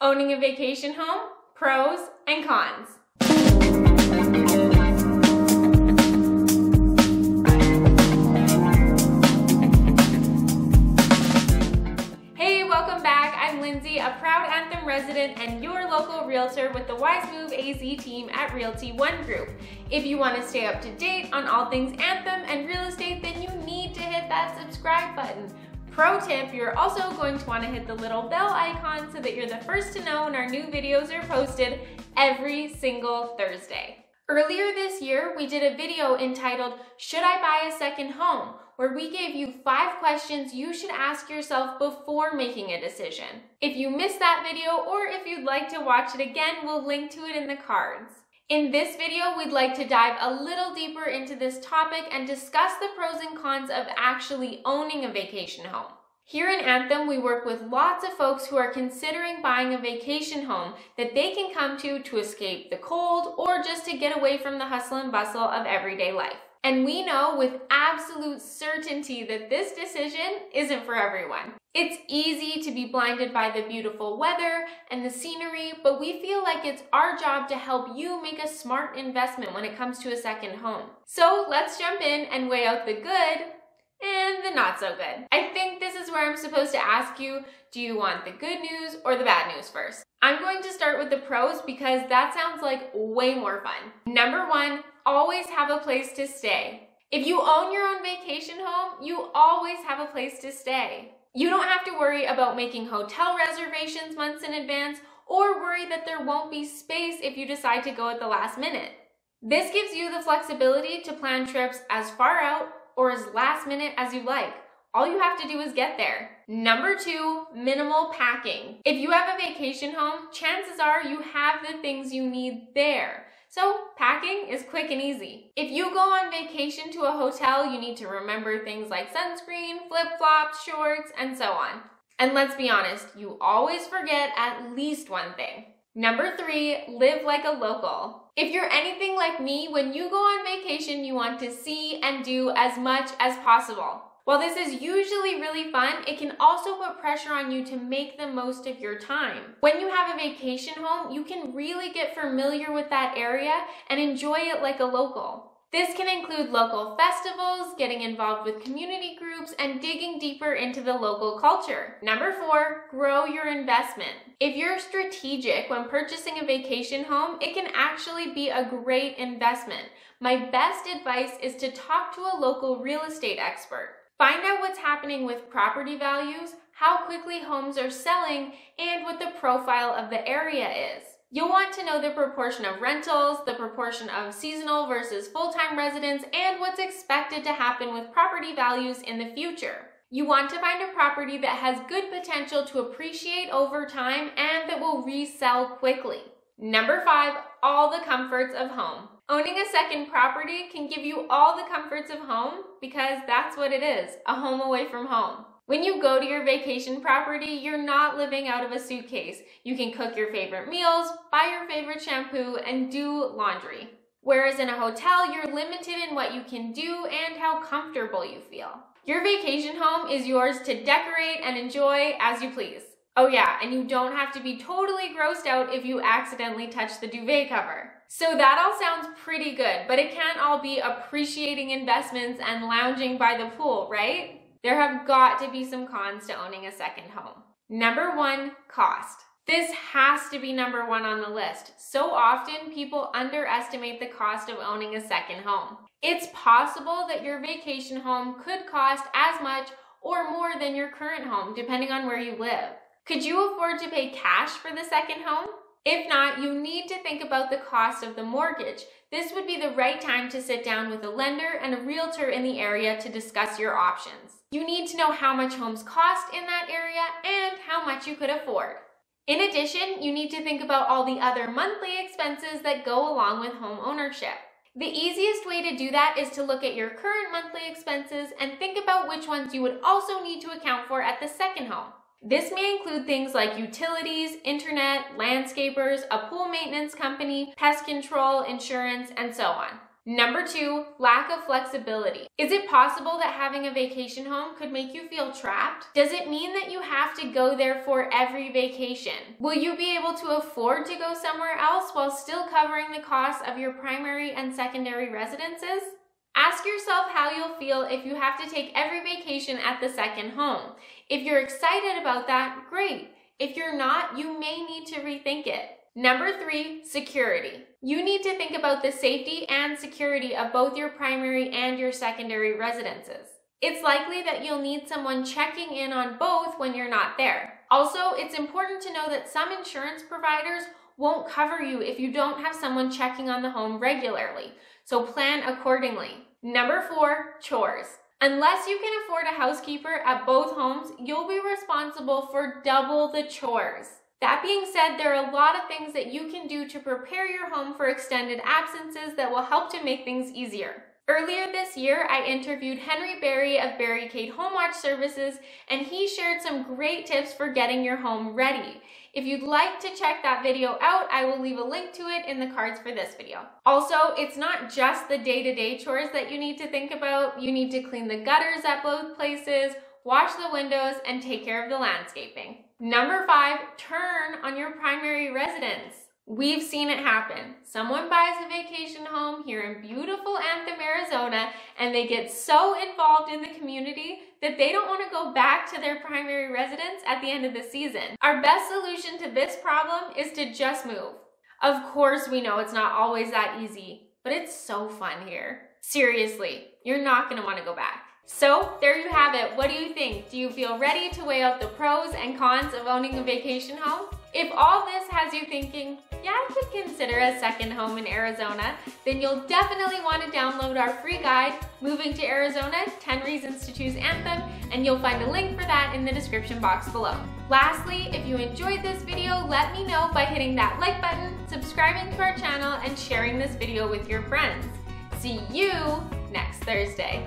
Owning a vacation home, pros and cons. Hey, welcome back. I'm Lindsay, a proud Anthem resident and your local realtor with the Wise Move AZ team at Realty One Group. If you want to stay up to date on all things Anthem and real estate, then you need to hit that subscribe button. Pro tip, you're also going to want to hit the little bell icon so that you're the first to know when our new videos are posted every single Thursday. Earlier this year, we did a video entitled, Should I Buy a Second Home?, where we gave you 5 questions you should ask yourself before making a decision. If you missed that video or if you'd like to watch it again, we'll link to it in the cards. In this video, we'd like to dive a little deeper into this topic and discuss the pros and cons of actually owning a vacation home. Here in Anthem, we work with lots of folks who are considering buying a vacation home that they can come to escape the cold or just to get away from the hustle and bustle of everyday life. And we know with absolute certainty that this decision isn't for everyone. It's easy to be blinded by the beautiful weather and the scenery, but we feel like it's our job to help you make a smart investment when it comes to a second home. So let's jump in and weigh out the good and the not so good. I think this is where I'm supposed to ask you, do you want the good news or the bad news first? I'm going to start with the pros because that sounds like way more fun. Number 1, always have a place to stay. If you own your own vacation home, you always have a place to stay. You don't have to worry about making hotel reservations months in advance or worry that there won't be space if you decide to go at the last minute. This gives you the flexibility to plan trips as far out or as last minute as you like. All you have to do is get there. Number 2, minimal packing. If you have a vacation home, chances are you have the things you need there. So packing is quick and easy. If you go on vacation to a hotel, you need to remember things like sunscreen, flip-flops, shorts, and so on. And let's be honest, you always forget at least one thing. Number 3, live like a local. If you're anything like me, when you go on vacation, you want to see and do as much as possible. While this is usually really fun, it can also put pressure on you to make the most of your time. When you have a vacation home, you can really get familiar with that area and enjoy it like a local. This can include local festivals, getting involved with community groups, and digging deeper into the local culture. Number 4, grow your investment. If you're strategic when purchasing a vacation home, it can actually be a great investment. My best advice is to talk to a local real estate expert. Find out what's happening with property values, how quickly homes are selling, and what the profile of the area is. You'll want to know the proportion of rentals, the proportion of seasonal versus full-time residents, and what's expected to happen with property values in the future. You want to find a property that has good potential to appreciate over time and that will resell quickly. Number 5, all the comforts of home. Owning a second property can give you all the comforts of home because that's what it is, a home away from home. When you go to your vacation property, you're not living out of a suitcase. You can cook your favorite meals, buy your favorite shampoo, and do laundry. Whereas in a hotel, you're limited in what you can do and how comfortable you feel. Your vacation home is yours to decorate and enjoy as you please. Oh yeah, and you don't have to be totally grossed out if you accidentally touch the duvet cover. So that all sounds pretty good, but it can't all be appreciating investments and lounging by the pool, right? There have got to be some cons to owning a second home. Number 1, cost. This has to be number 1 on the list. So often people underestimate the cost of owning a second home. It's possible that your vacation home could cost as much or more than your current home, depending on where you live. Could you afford to pay cash for the second home? If not, you need to think about the cost of the mortgage. This would be the right time to sit down with a lender and a realtor in the area to discuss your options. You need to know how much homes cost in that area and how much you could afford. In addition, you need to think about all the other monthly expenses that go along with home ownership. The easiest way to do that is to look at your current monthly expenses and think about which ones you would also need to account for at the second home. This may include things like utilities, internet, landscapers, a pool maintenance company, pest control, insurance, and so on. Number 2, lack of flexibility. Is it possible that having a vacation home could make you feel trapped? Does it mean that you have to go there for every vacation? Will you be able to afford to go somewhere else while still covering the costs of your primary and secondary residences? Ask yourself how you'll feel if you have to take every vacation at the second home. If you're excited about that, great. If you're not, you may need to rethink it. Number 3, security. You need to think about the safety and security of both your primary and your secondary residences. It's likely that you'll need someone checking in on both when you're not there. Also, it's important to know that some insurance providers won't cover you if you don't have someone checking on the home regularly, so plan accordingly. Number 4, chores. Unless you can afford a housekeeper at both homes, you'll be responsible for double the chores. That being said, there are a lot of things that you can do to prepare your home for extended absences that will help to make things easier. Earlier this year, I interviewed Henry Barry of Barry Kate Home Watch Services, and he shared some great tips for getting your home ready. If you'd like to check that video out, I will leave a link to it in the cards for this video. Also, it's not just the day-to-day chores that you need to think about. You need to clean the gutters at both places, wash the windows, and take care of the landscaping. Number 5, turn on your primary residence. We've seen it happen. Someone buys a vacation home here in beautiful Anthem, Arizona, and they get so involved in the community that they don't want to go back to their primary residence at the end of the season. Our best solution to this problem is to just move. Of course, we know it's not always that easy, but it's so fun here. Seriously, you're not going to want to go back. So there you have it. What do you think? Do you feel ready to weigh out the pros and cons of owning a vacation home? If all this has you thinking, yeah, I could consider a second home in Arizona, then you'll definitely want to download our free guide, Moving to Arizona, 10 Reasons to Choose Anthem, and you'll find a link for that in the description box below. Lastly, if you enjoyed this video, let me know by hitting that like button, subscribing to our channel, and sharing this video with your friends. See you next Thursday.